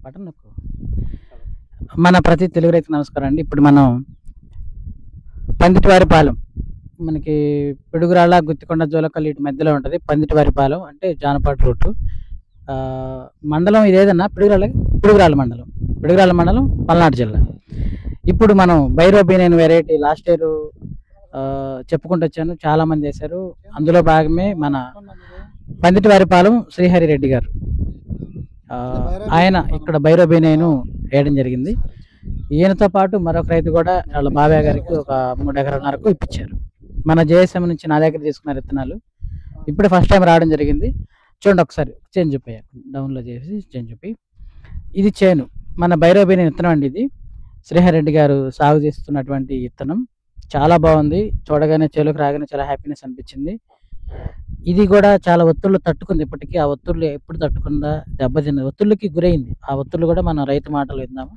Button నొక్కు. మన ప్రతి తెలుగు రైతు నమస్కారం అండి. ఇప్పుడు మనం పందిటివారిపాలెం, మనకి పిడుగురాళ్ళ, గుత్తికొండ, జోలకల్లి ఇటు మధ్యలో ఉంటుంది పందిటివారిపాలెం, అంటే జానపాటు రూటు. మండలం ఇదేదన్నా పిడుగురాళ్ళ మండలం పల్నాడు జిల్లా. ఇప్పుడు మనం బైరోబీనైన్ వెరైటీ లాస్ట్ ఇయర్ చెప్పుకుంటూ వచ్చాను, చాలా మంది వేశారు. అందులో భాగమే మన పందిటివారిపాలెం శ్రీహరి రెడ్డి గారు, ఆయన ఇక్కడ బైరోబీనైన్ వేయడం జరిగింది. ఈయనతో పాటు మరొక రైతు కూడా వాళ్ళ బాబాయ్ గారికి ఒక 3 ఎకరాలకు ఇప్పించారు. మన జేఎస్ఎం నుంచి నా దగ్గర తీసుకున్నారు విత్తనాలు. ఇప్పుడు ఫస్ట్ టైం రావడం జరిగింది. చూడండి ఒకసారి చేంజ్ చూపారు, డౌన్లో చేసి చేంజ్ చూపి. ఇది చేను, మన బైరోబీనైన్ విత్తనం అండి. ఇది శ్రీహరెడ్డి గారు సాగు చేస్తున్నటువంటి విత్తనం. చాలా బాగుంది, చూడగానే చేలోకి రాగానే చాలా హ్యాపీనెస్ అనిపించింది. ఇది కూడా చాలా ఒత్తిళ్ళు తట్టుకుంది. ఇప్పటికీ ఆ ఒత్తిళ్ళు ఎప్పుడు తట్టుకుందా, దెబ్బతిన్నది, ఒత్తిళ్ళకి గురైంది. ఆ ఒత్తిళ్ళు కూడా మనం రైతు మాటలు విందాము.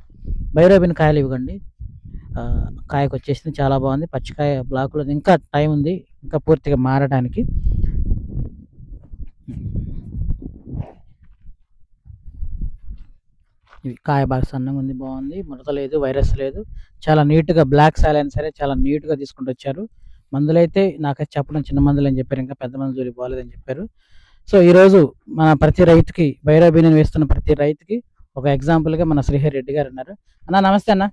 బైరోబీన్ కాయలు ఇవ్వండి, కాయకు వచ్చేసింది, చాలా బాగుంది. పచ్చికాయ బ్లాక్లో ఇంకా టైం ఉంది, ఇంకా పూర్తిగా మారడానికి. ఇది కాయ బాగా సన్నగా ఉంది, బాగుంది, ముడత లేదు, వైరస్ లేదు, చాలా నీట్గా బ్లాక్ సాయిల్ అయినా సరే చాలా నీట్గా తీసుకుంటూ వచ్చారు. మందులు అయితే నాకైతే చెప్పడం చిన్న మందులు అని చెప్పారు, ఇంకా పెద్ద మందులు జోలికి పోలేదని చెప్పారు. సో ఈరోజు మన ప్రతి రైతుకి, బైరోబీనైన్ వేస్తున్న ప్రతి రైతుకి ఒక ఎగ్జాంపుల్గా మన శ్రీహరి రెడ్డి గారు ఉన్నారు. అన్న నమస్తే అన్న,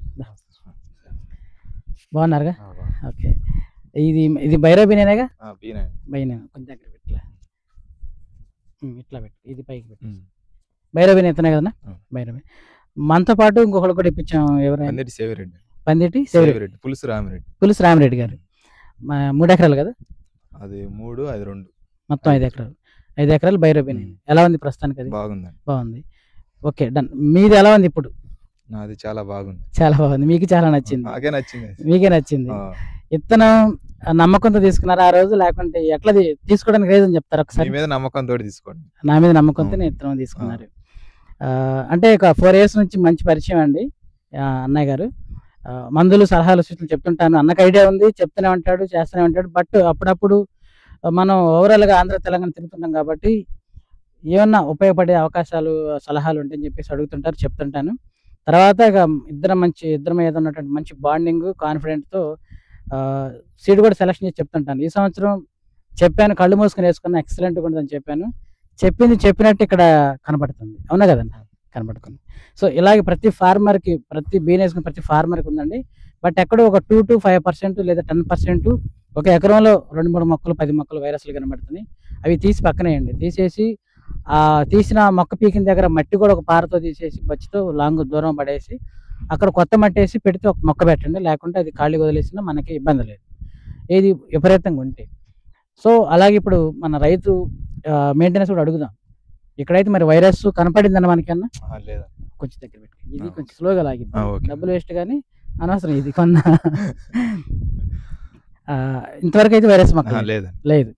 బాగున్నారుగా? ఓకే, ఇది బైరోబీనైనేగా? బైనైన్ కొంచెం దగ్గర పెట్టలే, ఇట్లా పెట్టి ఇది పైకి పెట్టి. బైరోబీనైన్ ఎత్తనే కదన్నా? బైరోబీనైన్. మనతో పాటు ఇంకొకరు కూడా ఇప్పించాం. ఎవరైనా? పందిటి సేవిరెడ్డి, పులుసు రామిరెడ్డి గారు. 3 ఎకరాలు కదా? అది 3, అది 2, మొత్తం 5 ఎకరాలు. 5 ఎకరాలు బైరోబీనైన్. ఎలా ఉంది ప్రస్తుతానికి? అది బాగుంది. Okay, done. మీది ఎలా ఉంది ఇప్పుడు? నాది చాలా బాగుంది. చాలా బాగుంది, మీకు చాలా నచ్చింది? మీకే నచ్చింది. విత్తనం నమ్మకంతో తీసుకున్నారు ఆ రోజు, లేకుంటే ఎట్లా తీసుకోవడానికి రీజన్ చెప్తారు ఒకసారి? మీద నమ్మకంతో తీసుకోండి. నా మీద నమ్మకంతో విత్తనం తీసుకున్నారు. అంటే ఒక 4 years నుంచి మంచి పరిచయం అండి అన్నయ్య గారు. మందులు, సలహాలు, సూచనలు చెప్తుంటాను. అన్నకు ఐడియా ఉంది, చెప్తూనే ఉంటాడు, చేస్తూనే ఉంటాడు. బట్ అప్పుడప్పుడు మనం ఓవరాల్గా ఆంధ్ర తెలంగాణ తిరుగుతుంటాం కాబట్టి ఏమన్నా ఉపయోగపడే అవకాశాలు, సలహాలు ఉంటాయని చెప్పేసి అడుగుతుంటారు, చెప్తుంటాను. తర్వాత ఇక ఇద్దరం ఏదో ఉన్నటువంటి మంచి బాండింగ్, కాన్ఫిడెంట్తో సీడ్ కూడా సెలెక్షన్ చేసి చెప్తుంటాను. ఈ సంవత్సరం చెప్పాను, కళ్ళు మూసుకొని వేసుకున్నా, ఎక్సలెంట్గా ఉంటుందని చెప్పాను. చెప్పినట్టు ఇక్కడ కనపడుతుంది, అవునా కదండి? కనపడుతుంది. సో ఇలాగే ప్రతి ఫార్మర్కి, ప్రతి బిజినెస్ ప్రతి ఫార్మర్కి ఉందండి. బట్ ఎక్కడో ఒక 2 to 5% లేదా 10% ఒక ఎకరంలో 2-3 మొక్కలు, 10 మొక్కలు వైరస్లు కనబడుతున్నాయి. అవి తీసి పక్కనేయండి. తీసేసి తీసిన మొక్క పీకిన దగ్గర మట్టి కూడా ఒక పారతో తీసేసి, బచ్చితో దూరం పడేసి అక్కడ కొత్త మట్టి వేసి పెడితే ఒక మొక్క పెట్టండి. లేకుంటే అది ఖాళీ వదిలేసినా మనకి ఇబ్బంది లేదు, ఏది విపరీతంగా ఉంటే. సో అలాగే ఇప్పుడు మన రైతు మెయింటెనెన్స్ కూడా అడుగుదాం. ఇక్కడైతే మరి వైరస్ కనపడిందన్న మనకన్నా? కొంచెం దగ్గర పెట్టి, ఇది కొంచెం స్లోగా లాగింది, డబ్బులు వేస్ట్ కానీ అనవసరం. ఇది కొన్న ఇంతవరకు అయితే వైరస్ మొక్క లేదు.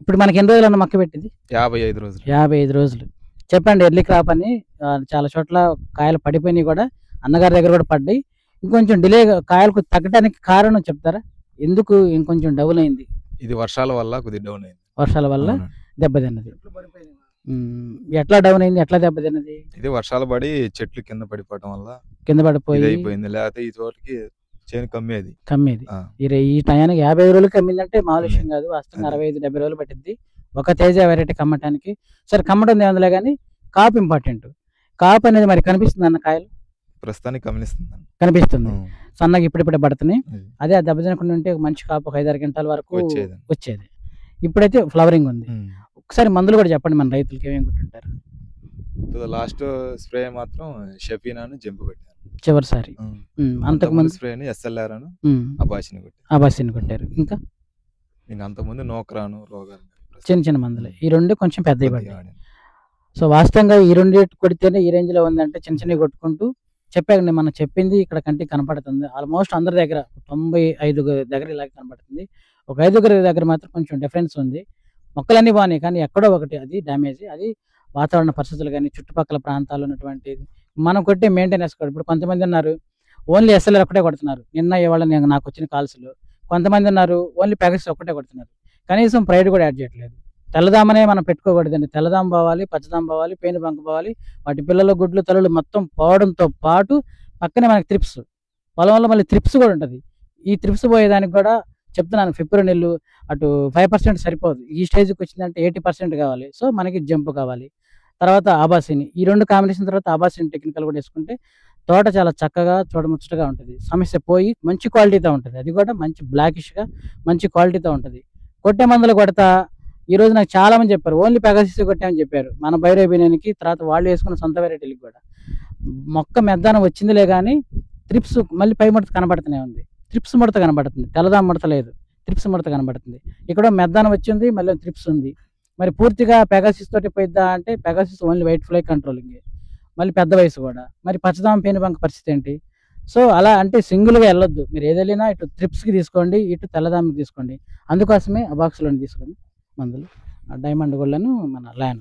ఇప్పుడు మనకి ఎన్ని రోజులు అన్న మొక్క పెట్టింది? 55 రోజులు. చెప్పండి, ఎర్లీ క్రాప్ అని చాలా చోట్ల కాయలు పడిపోయినాయి కూడా, అన్నగారి దగ్గర కూడా పడ్డాయి. ఇంకొంచెం డిలే కాయలకు తగ్గడానికి కారణం చెప్తారా? ఎందుకు ఇంకొంచెం డౌన్ అయింది? ఇది వర్షాల వల్ల కొద్దిగా డౌన్ అయింది. వర్షాల వల్ల దెబ్బతిన్నది. ఎట్లా డౌన్ అయింది, ఎట్లా దెబ్బతిన్నది? ఇది వర్షాలు పడి చెట్లు కింద పడిపోవడం వల్ల కింద పడిపోయి అయిపోయింది. లేకపోతే ఈ తోటకి చేను కమ్మేది. ఈ టయానికి 55 రోజులు కమ్మిందంటే మామూలు విషయం కాదు. వాస్తవంగా 65-70 రోజులు పట్టింది ఒక తేజ వెరైటీ కమ్మటానికి. సరే, కమ్మటం ఏముందిలే కానీ కాపు ఇంపార్టెంట్. కాపు అనేది మరి కనిపిస్తుంది అన్న కాయలు? ప్రస్తుతానికి కనిపిస్తుంది, సన్నగా ఇప్పుడిప్పుడే పడుతున్నాయి. అదే ఆ దెబ్బ తినకుండా ఉంటే మంచి కాపు ఒక 5-6 గంటల వరకు వచ్చేది. ఇప్పుడైతే ఫ్లవరింగ్ ఉంది. ఒకసారి మందులు కూడా చెప్పండి, మన రైతులకి ఏమేమి కొట్టుంటారు? లాస్ట్ స్ప్రే మాత్రం షఫీనా జంపు కొట్టారు చివరిసారి. అంతకుముందు స్ప్రే SLR అబాసిని కొట్టారు. ఇంకా అంతకుముందు నోక్రాను, రోగాలు, చిన్న మందులు. ఈ 2 కొంచెం పెద్దవి పడ్డాయి. సో వాస్తవంగా ఈ 2 కొడితేనే ఈ రేంజ్ లో ఉందంటే చిన్నవి కొట్టుకుంటూ చెప్పాకండి. మనం చెప్పింది ఇక్కడ కంటికి కనపడుతుంది. ఆల్మోస్ట్ అందరి దగ్గర 95 దగ్గర ఇలాగే కనపడుతుంది. ఒక 5 దగ్గర మాత్రం కొంచెం డిఫరెన్స్ ఉంది. మొక్కలన్నీ బాగున్నాయి కానీ ఎక్కడో ఒకటి అది డ్యామేజ్. అది వాతావరణ పరిస్థితులు కానీ, చుట్టుపక్కల ప్రాంతాల్లో ఉన్నటువంటి మనం కొట్టే మెయింటెనెన్స్ కూడా. ఇప్పుడు కొంతమంది ఉన్నారు ఓన్లీ SLR ఒకటే కొడుతున్నారు. నిన్న ఇవాళ నాకు వచ్చిన కాల్స్లో కొంతమంది ఉన్నారు ఓన్లీ ప్యాకెట్స్ ఒకటే కొడుతున్నారు. కనీసం ప్రైడ్ కూడా యాడ్ చేయట్లేదు. తెల్లదామనే మనం పెట్టుకోకూడదండి. తెల్లదామ పోవాలి, పచ్చదామ పోవాలి, పేనుబంక పోవాలి. వాటి పిల్లల గుడ్లు, తలలు మొత్తం పోవడంతో పాటు పక్కనే మనకి త్రిప్స్, పొలంలో మళ్ళీ త్రిప్స్ కూడా ఉంటుంది. ఈ త్రిప్స్ పోయేదానికి కూడా చెప్తున్నాను, ఫిప్రోనిల్ అటు 5% సరిపోదు. ఈ స్టేజ్కి వచ్చిందంటే 80% కావాలి. సో మనకి జంప్ కావాలి. తర్వాత ఆబాసిని, ఈ 2 కాంబినేషన్ తర్వాత ఆబాసిని టెక్నికల్ కూడా వేసుకుంటే తోట చాలా చక్కగా చూడముచ్చటగా ఉంటుంది. సమస్య పోయి మంచి క్వాలిటీతో ఉంటుంది. అది కూడా మంచి బ్లాకిష్గా మంచి క్వాలిటీతో ఉంటుంది. కొట్టే మందులు కొడతా ఈరోజు నాకు చాలా మంది చెప్పారు, ఓన్లీ పెగాసిస్ కొట్టామని చెప్పారు. మన బైరోబినియానికి తర్వాత వాళ్ళు వేసుకున్న సొంత వెరైటీలకు కూడా మొక్క మెద్దానం వచ్చిందిలే కానీ త్రిప్స్ మళ్ళీ పై ముడత కనబడుతూనే ఉంది. త్రిప్స్ ముడత కనబడుతుంది, తెల్లదామ ముడత లేదు, త్రిప్స్ ముడత కనబడుతుంది. ఇక్కడ మెద్దానం వచ్చింది, మళ్ళీ త్రిప్స్ ఉంది. మరి పూర్తిగా పెగాసిస్ తోటి పోయిద్దా అంటే Pegasus only white fly controlling, మళ్ళీ పెద్ద వయసు కూడా. మరి పచ్చదామ పేనుబంక పరిస్థితి ఏంటి? సో అలా అంటే సింగిల్గా వెళ్ళొద్దు. మీరు ఏదైనా ఇటు త్రిప్స్కి తీసుకోండి, ఇటు తెల్లదామకి తీసుకోండి. అందుకోసమే ఆ బాక్స్లోని తీసుకోండి మందులు, డైమండ్ గోల్డ్ను మన ల్యాన్.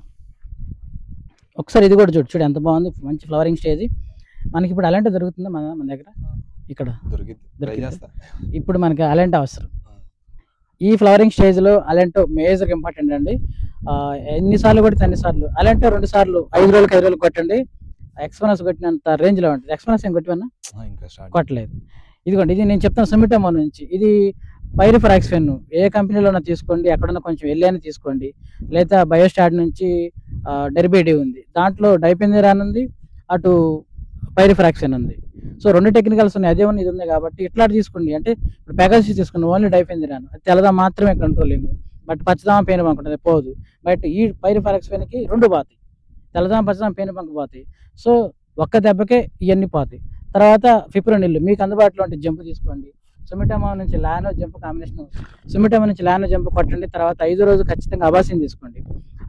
ఒకసారి ఇది కూడా చూడు ఎంత బాగుంది, మంచి ఫ్లవరింగ్ స్టేజ్. మనకి ఇప్పుడు అలాంటి దొరుకుతుందా మన దగ్గర? ఇక్కడ దొరికింది. ఇప్పుడు మనకి అలాంటి అవసరం. ఈ ఫ్లవరింగ్ స్టేజ్లో అలెంటో మేజర్ ఇంపార్టెంట్ అండి. ఎన్నిసార్లు కొడితే అన్నిసార్లు అలెంటో 2 సార్లు 5 రోజులకు 5 రోజులు కొట్టండి. ఎక్స్పనస్ కొట్టినంత రేంజ్లో ఉంటుంది. ఎక్స్పనస్ ఏం కొట్టివన్నా కొట్టలేదు. ఇదిగోండి, ఇది నేను చెప్తాను సుమిటోమో నుంచి. ఇది పైరిఫరాక్సిన్ ఏ కంపెనీలోనే తీసుకోండి, ఎక్కడన్నా కొంచెం వెళ్ళని తీసుకోండి. లేదా బయోస్టాట్ నుంచి డెర్బేడి ఉంది, దాంట్లో డైపెంజిరాన్ ఉంది, అటు పైరిఫరాక్సిన్ ఉంది. సో 2 టెక్నికల్స్ ఉన్నాయి, అదే ఉంది ఇది ఉంది. కాబట్టి ఇట్లా తీసుకోండి. అంటే ఇప్పుడు పెగాసిస్ తీసుకుని ఓన్లీ డైపెంజిరాన్, తెల్లదామ మాత్రమే కంట్రోలింగ్. బట్ పచ్చదామ పేనుబంక ఉంటుంది పోదు. బట్ ఈ పైరిఫరాక్సిన్కి 2 పోతాయి, తెల్లదామ పచ్చదామ పేనుబంక పోతాయి. సో ఒక్క దెబ్బకే ఇవన్నీ పోతాయి. తర్వాత ఫిప్రోనిల్ మీకు అందుబాటులో ఉంటే జంప్ తీసుకోండి. సుమిటోమో నుంచి లానో జంప్ కాంబినేషన్, సుమిటోమో నుంచి లానో జంప్ కొట్టండి. తర్వాత 5వ రోజు ఖచ్చితంగా అబాసిన్ తీసుకోండి.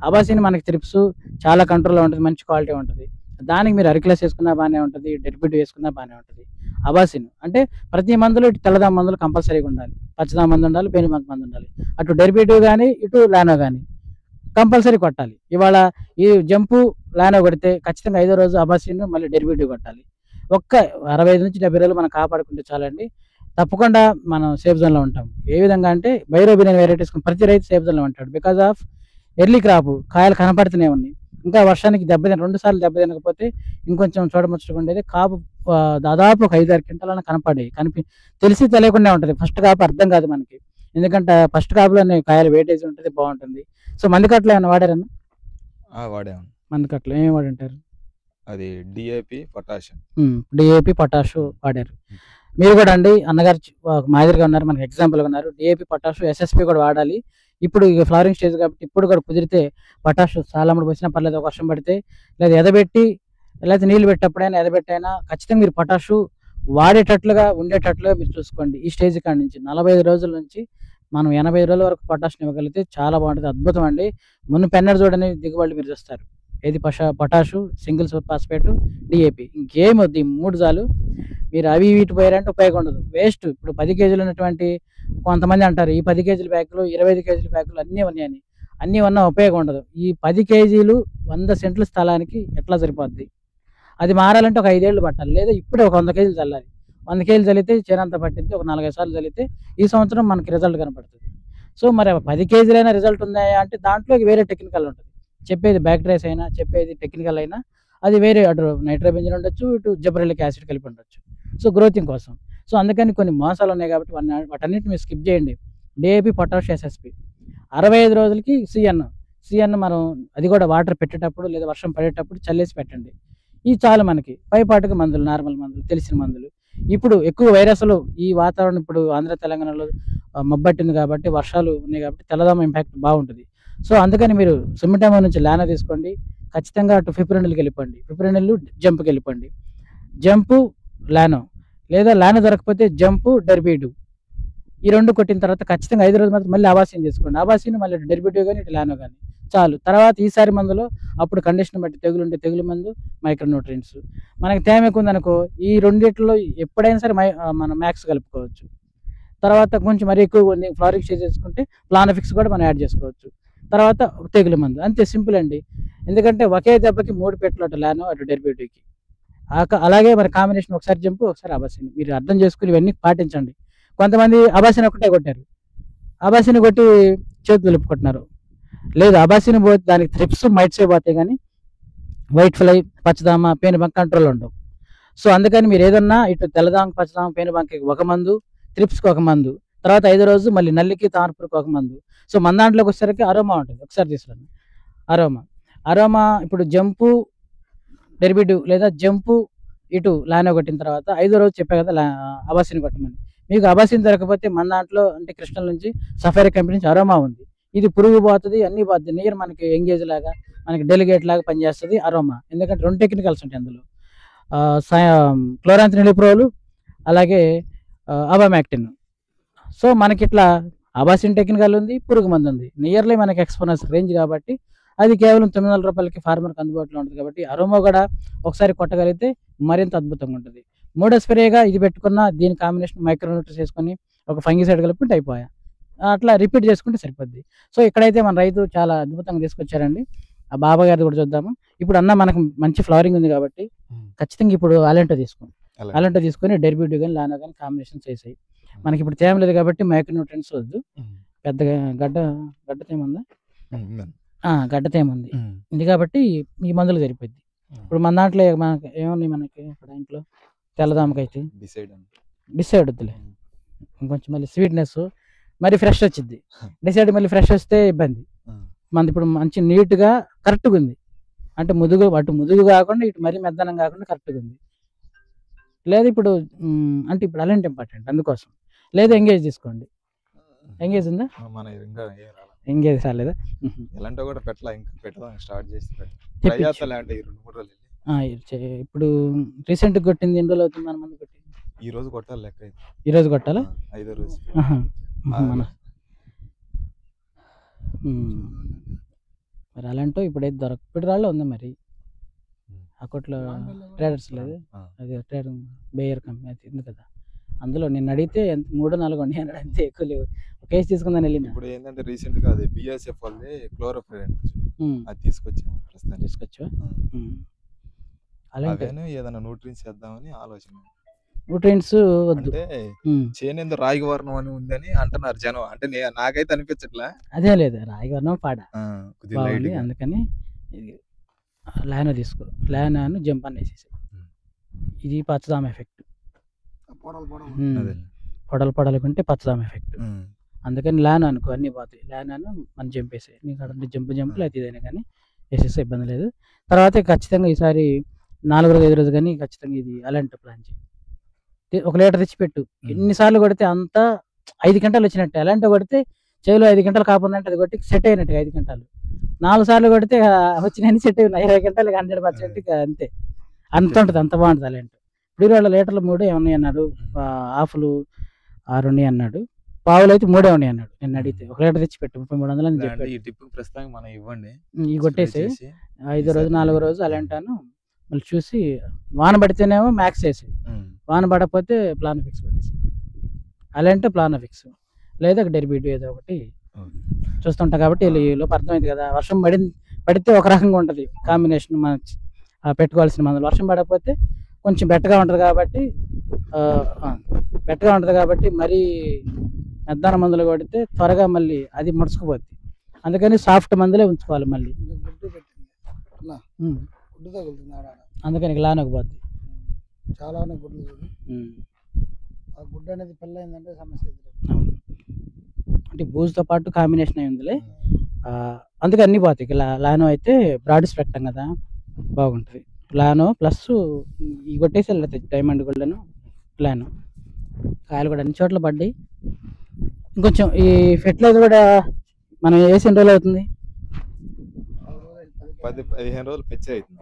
అబాసిన్ మనకి త్రిప్స్ చాలా కంట్రోల్లో ఉంటుంది, మంచి క్వాలిటీ ఉంటుంది. దానికి మీరు అరిక్లాస్ వేసుకున్నా బాగానే ఉంటుంది, డెర్బిట్ వేసుకున్నా బాగానే ఉంటుంది. అబాసిన్ అంటే ప్రతి మందులో ఇటు తెల్లదామ మందులు కంపల్సరీగా ఉండాలి, పచ్చదామ మందు ఉండాలి, పేనుబంక మందు ఉండాలి. అటు డెర్బిట్ కానీ ఇటు లానో కానీ కంపల్సరీ కొట్టాలి. ఇవాళ ఈ జంపు లానో కొడితే ఖచ్చితంగా 5వ రోజు అబాసిన్ మళ్ళీ డెర్బిట్ కొట్టాలి. ఒక్క 65 నుంచి 70 రోజులు మనం కాపాడుకుంటే చాలండి. తప్పకుండా మనం సేఫ్ జోన్లో ఉంటాం. ఏ విధంగా అంటే బైరోబినియన్ వెరైటీస్ ప్రతి రైతు సేఫ్ జోన్లో ఉంటాడు. బికాజ్ ఆఫ్ ఎర్లీ క్రాప్, కాయలు కనపడుతూనే ఉన్నాయి. ఇంకా వర్షానికి 2 సార్లు దెబ్బ తినకపోతే ఇంకొంచెం చూడముచ్చటగా ఉండేది. కాపు దాదాపు ఒక 5-6 క్వింటాలన్నా తెలిసి తెలియకుండా ఉంటుంది. ఫస్ట్ కాపు అర్థం కాదు మనకి, ఎందుకంటే ఫస్ట్ కాపులోనే కాయలు వెయిటేజ్ ఉంటుంది, బాగుంటుంది. సో మందుకట్లు ఏమైనా వాడారన్నా? వాడాము. మందుకట్లు ఏమి వాడింటారు? అది డిఏపి పొటాషు వాడారు. మీరు కూడా అండి, అన్నగారు మాదిరిగా ఉన్నారు, మనకి ఎగ్జాంపుల్గా ఉన్నారు. డిఏపి పొటాషు ఎస్ఎస్పి కూడా వాడాలి. ఇప్పుడు ఫ్లవరింగ్ స్టేజ్ కాబట్టి ఇప్పుడు కూడా కుదిరితే పొటాషు చాలా పోసినా పర్లేదు, ఒక వర్షం పడితే లేదా ఎదబెట్టి లేదా నీళ్ళు పెట్టేప్పుడైనా ఎదబెట్టైనా ఖచ్చితంగా మీరు పొటాషు వాడేటట్లుగా ఉండేటట్లుగా మీరు చూసుకోండి. ఈ స్టేజ్ కాడ నుంచి 45 రోజుల నుంచి మనం 80 రోజుల వరకు పొటాషుని ఇవ్వగలిగితే చాలా బాగుంటుంది, అద్భుతం అండి. పెన్నర్ చూడని దిగుబడి మీరు చూస్తారు. ఏది potash, single super phosphate, DAP, ఇంకేం వద్దు, ఈ 3 చాలు. మీరు అవి వీటి పోయారంటే ఉపయోగం ఉండదు, వేస్ట్. ఇప్పుడు 10 కేజీలు ఉన్నటువంటి కొంతమంది అంటారు ఈ 10 కేజీల బ్యాగులు 25 కేజీల బ్యాగులు అన్నీ ఉన్నాయని. అన్నీ ఉన్నా ఉపయోగం ఉండదు. ఈ 10 కేజీలు 100 సెంట్ల స్థలానికి ఎట్లా సరిపోద్ది? అది మారాలంటే ఒక 5 ఏళ్ళు పట్టాలి, లేదా ఇప్పుడే ఒక 100 కేజీలు చల్లాలి. 100 కేజీలు చల్లితే చేనంత పట్టిద్ది, ఒక 4-5 సార్లు చల్లితే ఈ సంవత్సరం మనకి రిజల్ట్ కనపడుతుంది. సో మరి 10 కేజీలైనా రిజల్ట్ ఉన్నాయా అంటే దాంట్లో వేరే టెక్నికల్ ఉంటుంది. చెప్పేది బ్యాక్టీరియాస్ అయినా, చెప్పేది టెక్నికల్ అయినా, అది వేరే అటు నైట్రోబెంజిన్ ఉండొచ్చు, ఇటు జిబ్రెల్లిక్ యాసిడ్ కలిపి ఉండొచ్చు. సో గ్రోతింగ్ కోసం. సో అందుకని కొన్ని మోసాలు ఉన్నాయి కాబట్టి వాటన్నిటిని మీరు స్కిప్ చేయండి. DAP, potash, SSP. 65 రోజులకి సిఎన్ మనం అది కూడా వాటర్ పెట్టేటప్పుడు లేదా వర్షం పడేటప్పుడు చల్లేసి పెట్టండి. ఈ చాలు మనకి. పైపాటుగా మందులు, నార్మల్ మందులు, తెలిసిన మందులు. ఇప్పుడు ఎక్కువ వైరస్లు ఈ వాతావరణం, ఇప్పుడు ఆంధ్ర తెలంగాణలో మబ్బట్టింది కాబట్టి, వర్షాలు ఉన్నాయి కాబట్టి తెల్లదామ ఇంపాక్ట్ బాగుంటుంది. సో అందుకని మీరు సుమిటోమో నుంచి లానా తీసుకోండి. ఖచ్చితంగా అటు ఫిప్రోనిల్కి వెళ్ళిపోండి, ఫిప్రోనిల్ జంప్కి వెళ్ళిపోండి. జంపు లానో, లేదా లానో దొరకపోతే జంపు డెర్బిడు. ఈ 2 కొట్టిన తర్వాత ఖచ్చితంగా 5 రోజులు మాత్రం మళ్ళీ అబాసిన్ తీసుకోండి. అబాసిన్ మళ్ళీ డెర్బిడు కానీ ఇటు లానో కానీ చాలు. తర్వాత ఈసారి మందులో అప్పుడు కండిషన్ బట్టి తెగులు ఉంటే తెగులు మందు, మైక్రోన్యూట్రియన్స్. మనకి తేమ ఎక్కువ ఉందనుకో ఈ రెండిట్లో ఎప్పుడైనా సరే మనం మ్యాక్స్ కలుపుకోవచ్చు. తర్వాత కొంచెం మరీ ఎక్కువ ఉంది ఫ్లవరింగ్ స్టేజ్ చేసుకుంటే ప్లానఫిక్స్ కూడా మనం యాడ్ చేసుకోవచ్చు. తర్వాత తెగులు మందు, అంతే, సింపుల్ అండి. ఎందుకంటే ఒకే దెబ్బకి 3 పెట్లు, అటు లానో అటు డెర్బిడుకి. అలాగే మరి కాంబినేషన్ ఒకసారి జంపు ఒకసారి అబాసిన్. మీరు అర్థం చేసుకుని ఇవన్నీ పాటించండి. కొంతమంది అబాసిన్ ఒకటే కొట్టారు, అబాసిన్ కొట్టి చేతులు దులుపుకుంటున్నారు. లేదు అబాసిన్ పోతే దానికి థ్రిప్స్ మైట్స్ పోతాయి కానీ వైట్ ఫ్లై పచ్చదామ పేనుబంక కంట్రోల్ ఉండవు. సో అందుకని మీరు ఏదన్నా ఇటు తెల్లదామ పచ్చదామ పేనుబంకకి ఒక మందు, త్రిప్స్కి ఒక మందు, తర్వాత 5వ రోజు మళ్ళీ నల్లికి తామరపురికి ఒక మందు. సో మన దాంట్లోకి వచ్చేసరికి అరోమా ఉంటుంది. ఒకసారి తీసుకురండి అరోమా. ఇప్పుడు జంపు డెర్బిడు లేదా జంపు ఇటు లానో కొట్టిన తర్వాత 5వ రోజు చెప్పా కదా అబాసిన్ కొట్టమని. మీకు అబాసిన్ దొరకకపోతే మన దాంట్లో అంటే కృష్ణల నుంచి సఫారీ కంపెనీ నుంచి అరోమా ఉంది. ఇది పురుగు పోతుంది, అన్ని పోతుంది. నీరు మనకి ఎంగేజ్ లాగా మనకి డెలిగేట్ లాగా పనిచేస్తుంది అరోమా. ఎందుకంటే 2 టెక్నికల్స్ ఉంటాయి అందులో, క్లోరాంథ్రినిలిప్రోల్ అలాగే అబామాక్టిన్. సో మనకి ఇట్లా అబాసిన్ టెక్నికల్ ఉంది, పురుగు మందు ఉంది. నియర్లీ మనకి ఎక్స్పోనస్ రేంజ్ కాబట్టి అది కేవలం 900 రూపాయలకి ఫార్మర్కి అందుబాటులో ఉంటుంది. కాబట్టి అరోమా కూడా ఒకసారి కొట్టగలిగితే మరింత అద్భుతంగా ఉంటుంది. 3వ స్ప్రేగా ఇది పెట్టుకున్న దీని కాంబినేషన్ మైక్రోన్యూట్రియన్స్ చేసుకొని ఒక ఫంగిసైడ్ కలుపుకుంటే అయిపోయా. అట్లా రిపీట్ చేసుకుంటే సరిపోద్ది. సో ఇక్కడైతే మన రైతు చాలా అద్భుతంగా తీసుకొచ్చారండి. ఆ బాబా గారిది కూడా చూద్దాము. ఇప్పుడు అన్న మనకు మంచి ఫ్లవరింగ్ ఉంది కాబట్టి ఖచ్చితంగా ఇప్పుడు అలెంటో తీసుకోండి. అలెంటో తీసుకొని డెర్బిడ్ కానీ లానో కానీ కాంబినేషన్ చేసాయి. మనకి ఇప్పుడు తేమ లేదు కాబట్టి మైక్రోన్యూట్రియన్స్ వద్దు. పెద్దగా గడ్డ తేమ ఉందా? గడ్డ తేమ ఉంది ఇది కాబట్టి ఈ మందులు సరిపోద్ది. ఇప్పుడు మన దాంట్లో మనకి ఏమున్నాయి, మనకి ఇప్పుడు ఇంట్లో తెల్లదామకైతే డిసైడ్ వద్దులే, ఇంకొంచెం మళ్ళీ స్వీట్నెస్ మరి ఫ్రెష్ వచ్చింది. డిసైడ్ మళ్ళీ ఫ్రెష్ వస్తే ఇబ్బంది. మనది ఇప్పుడు మంచి నీట్గా కరెక్ట్గా ఉంది. అంటే అటు ముదుగు కాకుండా ఇటు మరీ మెద్దనం కాకుండా కరెక్ట్గా ఉంది. లేదు ఇప్పుడు అంటే ఇప్పుడు అలెంట్ ఇంపార్టెంట్, అందుకోసం. లేదు ఎంగేజ్ తీసుకోండి. ఎంగేజ్ ఉందా? ఎంగేజ్ రాలేదా? ఇప్పుడు రీసెంట్ కొట్టింది ఎన్ని రోజులు అవుతుంది? మన మంది కొట్టి ఈ రోజు కొట్టాలి లెక్క. ఈ రోజు కొట్టాలా? 5వ రోజు. మరి అలాంటో ఇప్పుడైతే ఇప్పుడు రాళ్ళు ఉంది మరి ఆ కొట్లో ట్రేడర్స్ లేదు, అది ట్రేడర్ బేయర్ కంపెనీ అది ఉంది కదా, అందులో నేను అడిగితే 3-4 ఉన్నాయి అన్నాడు. అంతే, ఎక్కువ లేవు. ఒక కేసు తీసుకుందని వెళ్ళింది. ఇప్పుడు ఏంటంటే రీసెంట్ గా అది బిఎస్ఎఫ్ వాళ్ళది క్లోరోఫైరిన్ అది తీసుకొచ్చాము. ప్రస్తుతం తీసుకొచ్చా అలాంటి ఏదైనా న్యూట్రియన్స్ చేద్దామని ఆలోచన. న్యూట్రియన్స్ వద్దు, చేనేందు రాగి వర్ణం అని ఉందని అంటున్నారు జనం. అంటే నాకైతే అనిపించట్లా. అదే లేదు, రాగి వర్ణం పాడ అందుకని లానో తీసుకో. లానో జంప్ అని వేసేసి ఇది పచ్చదామ ఎఫెక్ట్. పొడలు కొంటే పచ్చదామ ఎఫెక్ట్. అందుకని లానో అనుకో, అన్ని పోతాయి. లానోను మనం జంపేసాయి. నీకు అక్కడ జంపులు అయితే ఇదైనా కానీ వేసేస్తే ఇబ్బంది లేదు. తర్వాత ఖచ్చితంగా ఈసారి 4 రోజు 5 రోజు కానీ ఖచ్చితంగా ఇది అలాంటి ప్లాన్ చేయి. 1 లీటర్ తెచ్చిపెట్టు. ఎన్నిసార్లు కొడితే అంతా 5 గంటలు వచ్చినట్టే. అలాంటి కొడితే చేలో 5 గంటలు కాకపోతే అది కొట్టి సెట్ అయినట్టుగా 5 గంటలు. 4 సార్లు కొడితే వచ్చినాయని సెట్ అయినాయి. 20 గంటలు 100% అంతే. అంత ఉంటుంది, అంత బాగుంటుంది అలాంటి. ఇప్పుడు 20 లీటర్లు 3 ఉన్నాయి అన్నాడు, ఆఫ్లు 6 ఉన్నాయి అన్నాడు, పావులు అయితే 3 ఉన్నాయి అన్నాడు. నేను అడిగితే 1 లీటర్ తెచ్చిపెట్టు 3300 అని చెప్పి ఈ కొట్టేసి 5వ రోజు 4వ రోజు అలాంటాను. మళ్ళీ చూసి వాన పడితేనేమో మ్యాక్స్ వేసి, వాన పడకపోతే ప్లాన్ ఫిక్స్ పడేసి. అలాంటే ప్లాన్ ఫిక్స్ లేదా డెర్బిడ్ ఏదో ఒకటి చూస్తుంటాం. కాబట్టి లోపు అర్థమైంది కదా. వర్షం పడితే ఒక రకంగా ఉంటుంది కాంబినేషన్ మనం పెట్టుకోవాల్సిన మందులు. వర్షం పడకపోతే కొంచెం బెట్టగా ఉంటుంది కాబట్టి మరీ మెద్దాన మందులు కొడితే త్వరగా మళ్ళీ అది ముడుచుకుపోద్ది. అందుకని సాఫ్ట్ మందులే ఉంచుకోవాలి. మళ్ళీ అందుకని లానోకి పోద్ది. చాలా గుడ్లు ఆ గుడ్డ అనేది పిల్ల అయిందంటే సమస్య. అంటే బూజుతో పాటు కాంబినేషన్ అయి ఉందిలే, అందుకే అన్ని పోతాయి. లానో అయితే బ్రాడ్ స్పెక్టం కదా, బాగుంటుంది. లానో ప్లస్ ఈ కొట్టేసి వెళ్తాయి డైమండ్ గోల్డెన్ లానో. కాయలు కూడా అన్ని చోట్ల పడ్డాయి. ఇంకొంచెం ఈ ఫెర్టిలైజర్ కూడా మనం వేసి ఎన్ని రోజులు అవుతుంది? 10-15 రోజులు పెంచి అవుతుంది.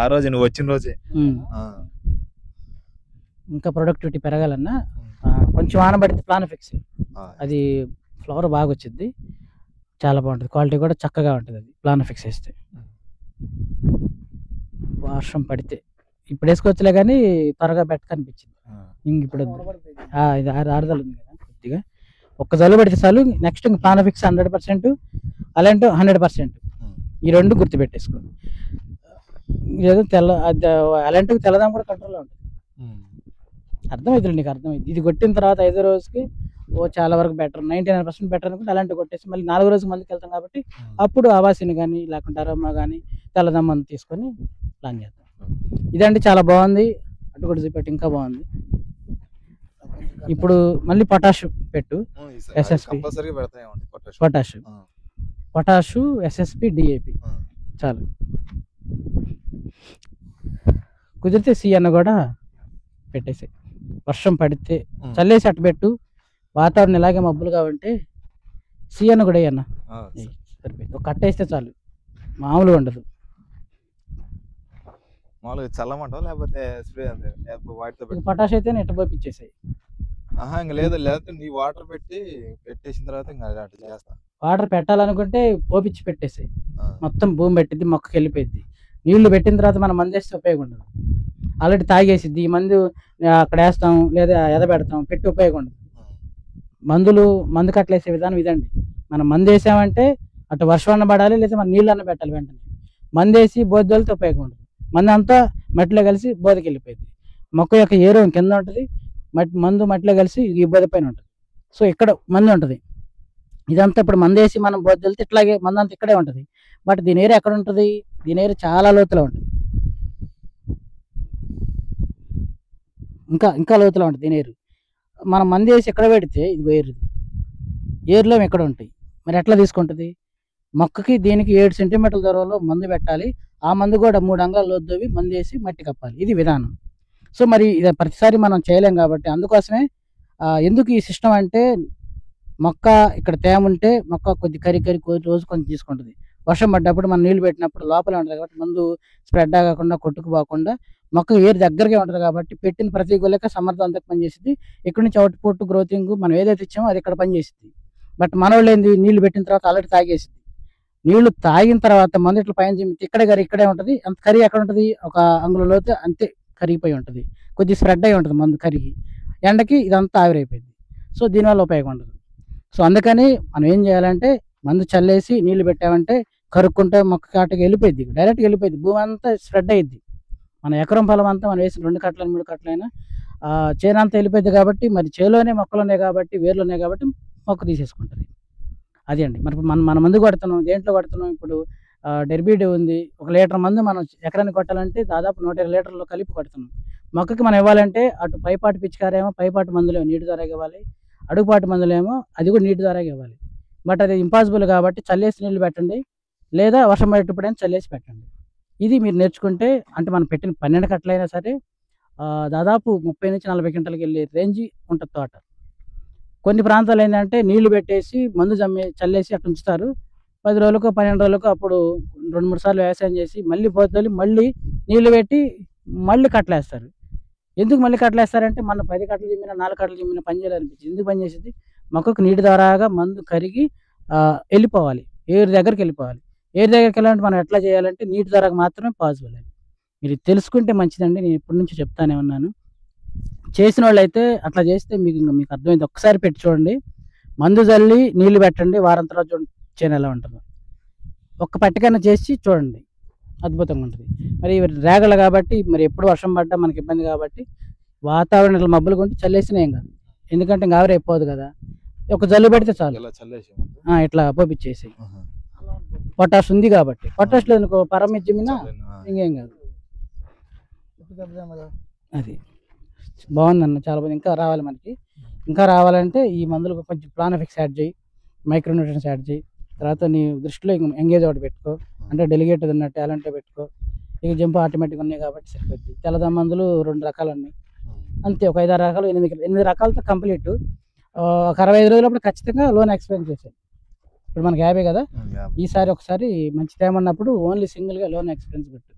ఆ రోజు నువ్వు వచ్చిన రోజే. ఇంకా ప్రొడక్టివిటీ పెరగాలన్నా కొంచెం వాన పడితే ప్లాన్ ఫిక్స్. అది ఫ్లవర్ బాగా వచ్చింది, చాలా బాగుంటుంది. క్వాలిటీ కూడా చక్కగా ఉంటుంది అది ప్లాన్ ఫిక్స్ వేస్తే. వర్షం పడితే ఇప్పుడు వేసుకోవచ్చులే కానీ త్వరగా కనిపించింది. ఇంక ఇప్పుడు ఇది 6 జల్లు ఉంది కదా, కొద్దిగా ఒక్క జల్లు పడితే చాలు. నెక్స్ట్ ఇంక ప్లాన్ ఫిక్స్ 100%, అలాంటి 100%. ఈ 2 గుర్తుపెట్టేసుకోండి. ఏదో అలాంటివి తెల్లదాం కూడా కంట్రోల్లో ఉంటుంది. అర్థమవుతుంది నీకు, అర్థమైంది. ఇది కొట్టిన తర్వాత 5వ రోజుకి చాలా వరకు బెటర్, 99% బెటర్ అనుకుంటే అలాంటివి కొట్టేసి మళ్ళీ 4 రోజులు మందుకి వెళ్తాం కాబట్టి అప్పుడు ఆవాసిని కానీ లేకుంటే అరోమా కానీ తెల్లదమ్మ మందు తీసుకొని ప్లాన్ చేద్దాం. ఇదండి చాలా బాగుంది, అటు కూడా చూపెట్టి ఇంకా బాగుంది. ఇప్పుడు మళ్ళీ పొటాష్ పెట్టు, ఎస్ఎస్పి పొటాషు ఎస్ఎస్పి డిఏపి చాలు. కుదిరితే సి అన్న కూడా పెట్టేసి, వర్షం పడితే చల్లేసి అట్టు పెట్టు, వాతావరణం ఇలాగే మబ్బులుగా ఉంటే సి అన్న కూడా అన్న సరిపోయింది. ఒక కట్టేస్తే చాలు, మామూలుగా ఉండదు. మామూలుగా చల్లమంటావా లేకపోతే స్ప్రే వాటితో పొటాష్ అయితే నెట్ పోపిచ్చేసాయి. ఇంకా లేదంటే నీ వాటర్ పెట్టేసిన తర్వాత ఇంకా అట్లా చేస్తా. వాటర్ పెట్టాలనుకుంటే పోపిచ్చి పెట్టేసాయి, మొత్తం భూమి పెట్టిద్ది, మొక్కకి వెళ్ళిపోయింది. నీళ్లు పెట్టిన తర్వాత మనం మందు వేస్తే ఉపయోగం ఉండదు, ఆల్రెడీ తాగేసిద్ది. ఈ మందు అక్కడ వేస్తాం లేదా ఎదబెడతాం, పెట్టి ఉపయోగం ఉండదు. మందు కట్టలేసే విధానం ఇదండి. మనం మందు వేసామంటే అటు వర్షం పడాలి లేదా మనం నీళ్ళు అన్న పెట్టాలి. వెంటనే మందు వేసి బోధలతో ఉపయోగం ఉండదు, మందు అంతా మట్టిలో కలిసి బోధకి వెళ్ళిపోయింది. మొక్క యొక్క ఏరువం కింద ఉంటుంది, మందు మట్టిలో కలిసి ఈ బోధ పైన ఉంటుంది. సో ఇక్కడ మందు ఉంటుంది, ఇదంతా ఇప్పుడు మందు వేసి మనం బోధ వెళ్తే ఇట్లాగే మందు అంతా ఇక్కడే ఉంటుంది. బట్ దీని ఏరు ఎక్కడ ఉంటుంది, దీని ఏరు చాలా లోతులో ఉంటుంది, ఇంకా లోతులో ఉంటుంది దీని ఏరు. మనం మందు వేసి ఎక్కడ పెడితే ఇది ఏరులో ఎక్కడ ఉంటాయి, మరి ఎట్లా తీసుకుంటుంది? మొక్కకి దీనికి 7 సెంటీమీటర్ల దూరంలో మందు పెట్టాలి, ఆ మందు కూడా 3 అంగాలు లోతువి మందు వేసి మట్టి కప్పాలి, ఇది విధానం. సో మరి ఇది ప్రతిసారి మనం చేయలేం కాబట్టి అందుకోసమే ఎందుకు ఈ సిస్టమ్ అంటే, మొక్క ఇక్కడ తేమ ఉంటే మొక్క కొద్ది కరి రోజు కొంచెం తీసుకుంటుంది. వర్షం పడ్డప్పుడు మనం నీళ్లు పెట్టినప్పుడు లోపల ఉంటుంది కాబట్టి మందు స్ప్రెడ్ అవ్వకుండా కొట్టుకుపోకుండా మొక్క ఏరు దగ్గరగా ఉంటుంది కాబట్టి పెట్టిన ప్రతి గొల్లక సమర్థవంతంగా పనిచేసింది. ఇక్కడ నుంచి అవుట్పుట్ గ్రోతింగ్ మనం ఏదైతే ఇచ్చామో అది ఇక్కడ పనిచేసింది. బట్ మనోళ్ళు ఏంది, నీళ్లు పెట్టిన తర్వాత ఆల్రెడీ తాగేసింది. నీళ్లు తాగిన తర్వాత మందు ఇట్లా పైన చిమ్మితే ఇక్కడే ఉంటుంది, అంత కరి ఎక్కడ ఉంటుంది, ఒక అంగుళం లోతు అంతే కరిగిపోయి ఉంటుంది, కొద్దిగా స్ప్రెడ్ అయి ఉంటుంది మందు కరిగి, ఎండకి ఇదంతా ఆవిరైపోయింది. సో దీనివల్ల ఉపయోగం ఉండదు. సో అందుకని మనం ఏం చేయాలంటే, మందు చల్లేసి నీళ్లు పెట్టామంటే కరుక్కుంటే మొక్క కాటకి వెళ్ళిపోయింది, డైరెక్ట్గా వెళ్ళిపోయింది, భూమి అంతా స్ప్రెడ్ అయ్యిద్ది. మన ఎకరం పొలం అంతా మనం వేసిన 2 కట్టలు 3 కట్టలైనా చేను అంతా వెళ్ళిపోయింది కాబట్టి, మరి చేలోనే మొక్కలు ఉన్నాయి కాబట్టి, వేర్లు ఉన్నాయి కాబట్టి మొక్క తీసేసుకుంటుంది. అది అండి మన మందు కొడుతున్నాం, దేంట్లో కొడుతున్నాం ఇప్పుడు డెర్బీడ్ ఉంది, 1 లీటర్ మందు మనం ఎకరానికి కొట్టాలంటే దాదాపు 120 లీటర్లు కలిపి కొడుతున్నాం. మొక్కకి మనం ఇవ్వాలంటే అటు పైపాటి పిచికారేమో పైపాటి మందులేమో నీటి ద్వారా ఇవ్వాలి, అడుగుపాటి మందులేమో అది కూడా నీటి ద్వారా ఇవ్వాలి. బట్ అది ఇంపాసిబుల్ కాబట్టి చల్లేసి నీళ్ళు పెట్టండి, లేదా వర్షం పడేటప్పుడైనా చల్లేసి పెట్టండి. ఇది మీరు నేర్చుకుంటే, అంటే మనం పెట్టిన 12 కట్టలైనా సరే దాదాపు 30 నుంచి 40 క్వింటాలకి వెళ్ళే రేంజ్ ఉంటుంది తోట. కొన్ని ప్రాంతాలు ఏంటంటే నీళ్లు పెట్టేసి మందు చల్లేసి అట్లా ఉంచుతారు, 10 రోజులకు 12 రోజులకు అప్పుడు 2-3 సార్లు వ్యవసాయం చేసి మళ్ళీ పోతలు మళ్ళీ నీళ్లు పెట్టి మళ్ళీ కట్టలేస్తారు. ఎందుకు మళ్ళీ కట్టలేస్తారంటే, మన 10 కట్టలు చిమ్మిన 4 కట్టలు చిమ్మిన పని చేయాలనిపించింది. ఎందుకు పని చేసేది, మొక్కకు నీటి ద్వారాగా మందు కరిగి వెళ్ళిపోవాలి, ఏరు దగ్గరికి వెళ్ళిపోవాలి. ఏరు దగ్గరికి వెళ్ళాలంటే మనం ఎట్లా చేయాలంటే నీటి ద్వారా మాత్రమే పాసిబుల్ అని మీరు తెలుసుకుంటే మంచిదండి. నేను ఇప్పటి నుంచి చెప్తానే ఉన్నాను, చేసిన వాళ్ళు అయితే అట్లా చేస్తే మీకు అర్థమైంది. ఒక్కసారి పెట్టి చూడండి, మందు చల్లి నీళ్లు పెట్టండి, వారం తర్వాత చూడండి చేను ఎలా ఉంటుందో. ఒక్క పట్టికైనా చేసి చూడండి, అద్భుతంగా ఉంటుంది. మరి రేగలు కాబట్టి మరి ఎప్పుడు వర్షం పడ్డా మనకి ఇబ్బంది కాబట్టి వాతావరణం ఇట్లా మబ్బులు కొంటే చల్లేసినా ఏం కాదు, ఎందుకంటే ఇంకా ఆవిరైపోదు కదా. ఒక జల్లు పెడితే చాలు, ఇట్లా పోపిచ్చేసి. పొటాష్ ఉంది కాబట్టి, పొటాష్ లేదు అనుకో పరమిచ్చిమినా ఇంకేం కాదు. అది బాగుందన్న, చాలా బాగుంది. ఇంకా రావాలి మనకి, ఇంకా రావాలంటే ఈ మందులు కొంచెం ప్లానఫిక్స్ యాడ్ చేయి, మైక్రోన్యూట్రియన్స్ యాడ్ చేయి. తర్వాత నీ దృష్టిలో ఎంగేజ్ ఒకటి పెట్టుకో, అంటే డెలిగేట్ ఉన్న టాలెంట్ పెట్టుకో. ఇక జంప్ ఆటోమేటిక్ ఉన్నాయి కాబట్టి సరిపోద్ది. తెల్లద మందులు 2 రకాలు ఉన్నాయి అంతే, ఒక 5-6 రకాలు 8 రకాలతో కంప్లీట్. ఒక 65 రోజులప్పుడు ఖచ్చితంగా లోన్ ఎక్స్ప్లెయిన్ చేశాను. ఇప్పుడు మనకి 50 కదా, ఈసారి ఒకసారి మంచి టైం ఉన్నప్పుడు ఓన్లీ సింగిల్గా లోన్ ఎక్స్పీరియన్స్ పెట్టు.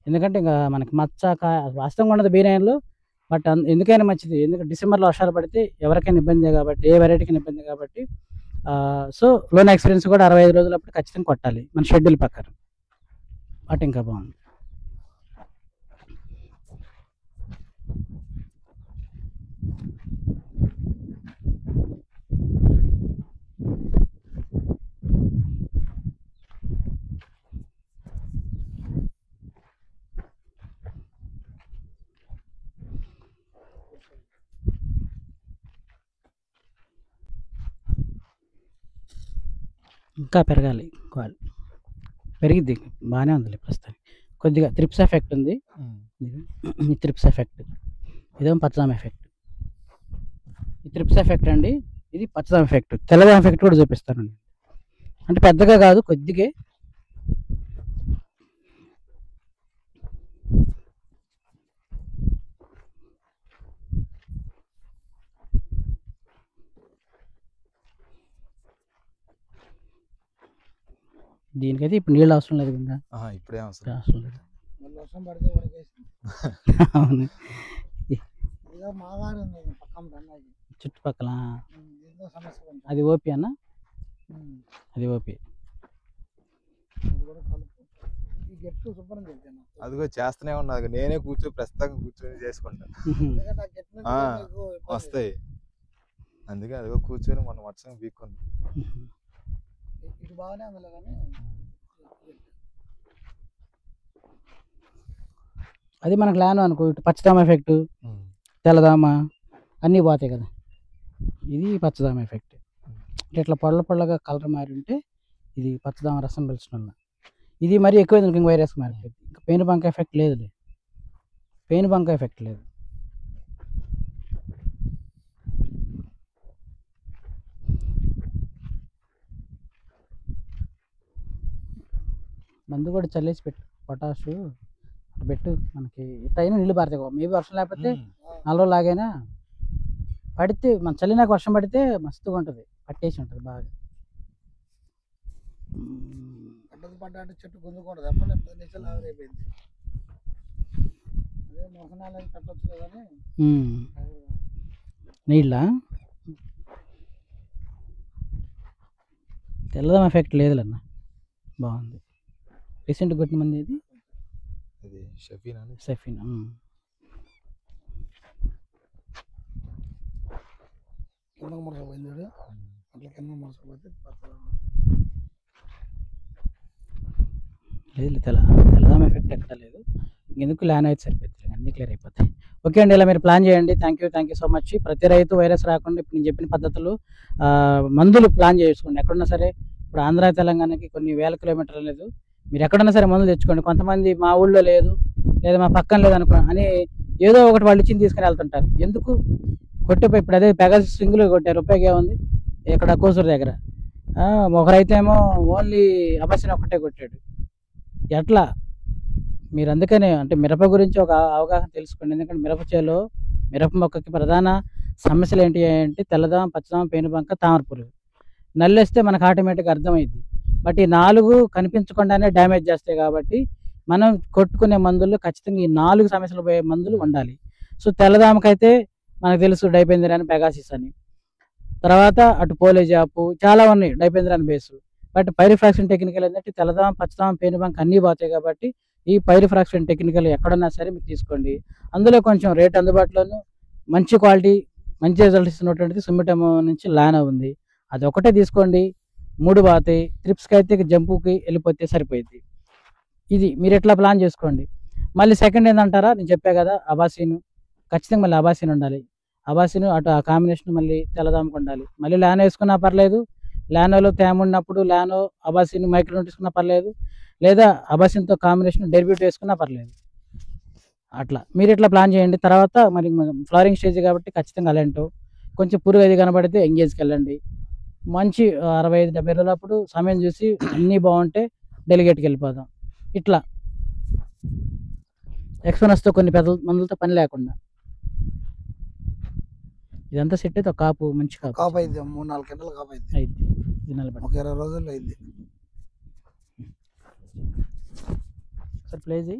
ఎందుకంటే ఇంకా మనకి మచ్చ వాస్తవంగా ఉండదు బీరాయిన్లో, బట్ ఎందుకైనా మంచిది. ఎందుకంటే డిసెంబర్లో వర్షాలు పడితే ఎవరికైనా ఇబ్బంది కాబట్టి, ఏ వెరైటీకి ఇబ్బంది కాబట్టి. సో లోన్ ఎక్స్పీరియన్స్ కూడా 65 రోజులప్పుడు ఖచ్చితంగా కొట్టాలి మన షెడ్యూల్ ప్రకారం. అటు ఇంకా బాగుంది. ఇంకా పెరగాలి కాల్ పెరిగిద్ది బాగానే ఉంది ప్రస్తుతానికి కొద్దిగా త్రిప్స్ ఎఫెక్ట్ ఉంది ఈ త్రిప్స్ ఎఫెక్ట్ ఇదేమో పచ్చదామ ఎఫెక్ట్ ఈ త్రిప్స్ ఎఫెక్ట్ అండి ఇది పచ్చదామ ఎఫెక్ట్ తెల్లదామ ఎఫెక్ట్ కూడా చూపిస్తానండి అంటే పెద్దగా కాదు కొద్దిగా దీనికైతే ఇప్పుడు నీళ్ళు అవసరం లేదు ఇంకా ఇప్పుడే అవసరం అవసరం లేదు మళ్ళీ వర్షం పడితే వరకేసి అవును ఇదో మాగానే ఉంది పక్కన రన్నాయి చుట్టుపక్కల దీంతో సమస్య కొంచెం అది ఓపీ అన్న అది ఓపీ అది కూడా కలుపు ఈ గెట్టు శుభ్రం చేద్దాను అదిగో చేస్తూనే ఉన్నది నేనే ప్రస్తుతం కూర్చొని చేసుకుంటాను ఎందుకంటే ఆ గెట్టు నుంచి మీకు ఇబ్బంది. వస్తాయి అందుకే అదిగో కూర్చొని మొన్న వర్షం వీక్కుంది ఇది బాగానే ఉంది కానీ అది మనకు లాను అనుకో ఇటు పచ్చదామ ఎఫెక్ట్ తెల్లదామ అన్నీ పోతాయి కదా ఇది పచ్చదామ ఎఫెక్ట్ అంటే ఇట్లా పొడలుగా కలర్ మారి ఉంటే ఇది పచ్చదామ రసం పీల్చడం వల్ల ఇది మరీ ఎక్కువ ఇంక వైరస్ మారిపోయింది ఇంకా పెయిన్ బంక ఎఫెక్ట్ లేదులే పెయిన్ బంక ఎఫెక్ట్ లేదు మందు కూడా చల్లేసి పెట్టు పొటాషు పెట్టు మనకి ఇట్లయినా నీళ్ళు పారుతాయి మేబీ వర్షం లేకపోతే 4 రోజులు లాగైనా పడితే మన చల్లినాక వర్షం పడితే మస్తుగా ఉంటుంది పట్టేసి ఉంటుంది బాగా పడ్డది పడ్డాడు చెట్టు గుంజుకుంటుంది అప్పుడు 10 నిమిషాలు ఆవిరైపోయింది అదే మొసనాలు కట్టొచ్చు కానీ నీళ్ళ తెల్లదం ఎఫెక్ట్ లేదులన్న బాగుంది రీసెంట్ కొట్టిన మంది ఇది అది షఫీన్ అని సఫీన్ కింద మురసపోయింది చూడు అట్లా కింద మురసపోతే లేదు తెల్లదాం ఎఫెక్ట్ ఎక్కడ లేదు ఇంకెందుకు ల్యాన్ అయితే సరిపోతుంది అన్నీ క్లియర్ అయిపోతాయి ఓకే అండి ఇలా మీరు ప్లాన్ చేయండి థ్యాంక్ యూ సో మచ్ ప్రతి రైతు వైరస్ రాకుండా ఇప్పుడు నేను చెప్పిన పద్ధతులు మందులు ప్లాన్ చేసుకోండి ఎక్కడున్నా సరే ఇప్పుడు ఆంధ్ర తెలంగాణకి కొన్ని వేల కిలోమీటర్లు లేదు మీరు ఎక్కడన్నా సరే మందులు తెచ్చుకోండి కొంతమంది మా ఊళ్ళో లేదు లేదా మా పక్కన లేదు అనుకో అని ఏదో ఒకటి వాళ్ళు ఇచ్చి తీసుకుని వెళ్తుంటారు ఎందుకు కొట్టిపోయి ఇప్పుడు అదే పెగాసిస్ సింగిల్ కొట్టారు రూపాయికి ఏముంది ఇక్కడ కోసూరు దగ్గర ఒకరైతే ఏమో ఓన్లీ అబస్సిన్ ఒక్కటే కొట్టాడు ఎట్లా మీరు అందుకనే అంటే మిరప గురించి ఒక అవగాహన తెలుసుకోండి ఎందుకంటే మిరప చేలో మిరప మొక్కకి ప్రధాన సమస్యలు ఏంటి అంటే తెల్లదామ పచ్చదామ పేనుబంక తామర పురుగు నల్లేస్తే మనకు ఆటోమేటిక్గా అర్థమైంది బట్ ఈ 4 కనిపించకుండానే డ్యామేజ్ చేస్తాయి కాబట్టి మనం కొట్టుకునే మందుల్లో ఖచ్చితంగా ఈ 4 సమస్యలు పోయే మందులు ఉండాలి సో తెల్లదామకైతే మనకు తెలుసు డైపెందిరాన్ పెగాసిస్ అని తర్వాత అటు పోలేజాపు చాలా ఉన్నాయి డైపెందిరాన్ బేసు బట్ పైరిఫ్రాక్షన్ టెక్నికల్ ఏంటంటే తెల్లదామ పచ్చదామ పేనుబంక అన్నీ పోతాయి కాబట్టి ఈ పైరిఫ్రాక్షన్ టెక్నికల్ ఎక్కడన్నా సరే మీరు తీసుకోండి అందులో కొంచెం రేట్ అందుబాటులోను మంచి క్వాలిటీ మంచి రిజల్ట్స్ ఇస్తున్నటువంటిది సుమిటమో నుంచి లానా ఉంది అది ఒకటే తీసుకోండి 3 పోతాయి ట్రిప్స్కి అయితే జంపుకి వెళ్ళిపోతే సరిపోయింది ఇది మీరు ఎట్లా ప్లాన్ చేసుకోండి మళ్ళీ సెకండ్ ఏంటంటారా నేను చెప్పా కదా అబాసీను ఖచ్చితంగా మళ్ళీ అబాసీన్ ఉండాలి అబాసీను అటు ఆ కాంబినేషన్ మళ్ళీ తెల్లదామకు ఉండాలి మళ్ళీ లానో వేసుకున్నా పర్లేదు లానోలో తేమ ఉన్నప్పుడు లానో అబాసీన్ మైక్రోన్ తీసుకున్నా పర్లేదు లేదా అబాసిన్తో కాంబినేషన్ డెర్బ్యూట్ వేసుకున్నా పర్లేదు అట్లా మీరు ఇట్లా ప్లాన్ చేయండి తర్వాత మరి ఫ్లవరింగ్ స్టేజ్ కాబట్టి ఖచ్చితంగా అలెంటో కొంచెం పురుగు అది కనబడితే ఎంగేజ్కి వెళ్ళండి మంచి 65-70 రోజులప్పుడు సమయం చూసి అన్నీ బాగుంటే డెలిగేట్కి వెళ్ళిపోదాం ఇట్లా ఎక్స్పెనస్తో కొన్ని పెద్ద మందులతో పని లేకుండా ఇదంతా సెట్ అయితే ఒక కాపు మంచి కాపు అయింది 3-4 గంటలు కాపు అయింది ఇది నిలబడి ఒక 20 రోజుల్లో అయింది సార్ ప్లేజ్